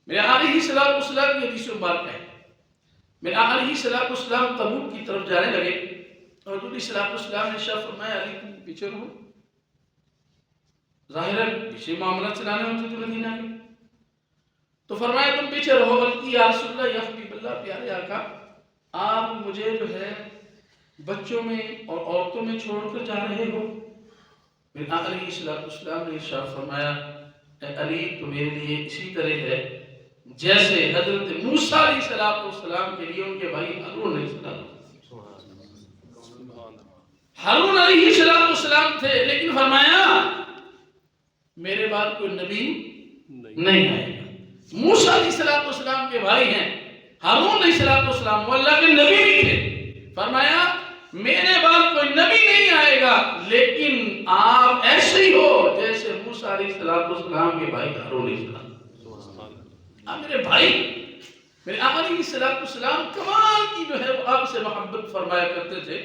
میرے آقا علیہ السلام کی حدیث مبارکہ ہے، میرے آقا علیہ السلام تبوک کی طرف جانے لگے اور حضور علیہ السلام نے ارشاد فرمایا علی تم پیچھے رہو، ظاہر ہے پیچھے معاملات چلانے ہوتے تو مدینہ کے، تو فرمایا تم پیچھے رہو، بلکہ یا رسول اللہ یا حبیب اللہ پیارے آقا آپ مجھے جو ہے بچوں میں اور عورتوں میں چھوڑ کر جا رہے ہو؟ میرے آقا علیہ السلام نے ارشاد فرمایا اے علی تو میرے لیے اسی طرح ہے جیسے حضرت موسیٰ علیہ السلام کے لیے ان کے بھائی ہارون علیہ السلام، ہارون علیہ السلام تھے، لیکن فرمایا میرے بعد کوئی نبی نہیں آئے گا۔ موسیٰ علیہ السلام کے بھائی ہیں، ہارون علیہ السلام وہ اللہ کے نبی بھی تھے، فرمایا میرے بعد کوئی نبی نہیں آئے گا لیکن آپ ایسے ہی ہو جیسے موسیٰ علیہ السلام کے بھائی ہارون علیہ السلام۔ آپ میرے بھائی، میرے آقا علیہ السلام کمال کی جو ہے وہ آپ سے محبت فرمایا کرتے تھے،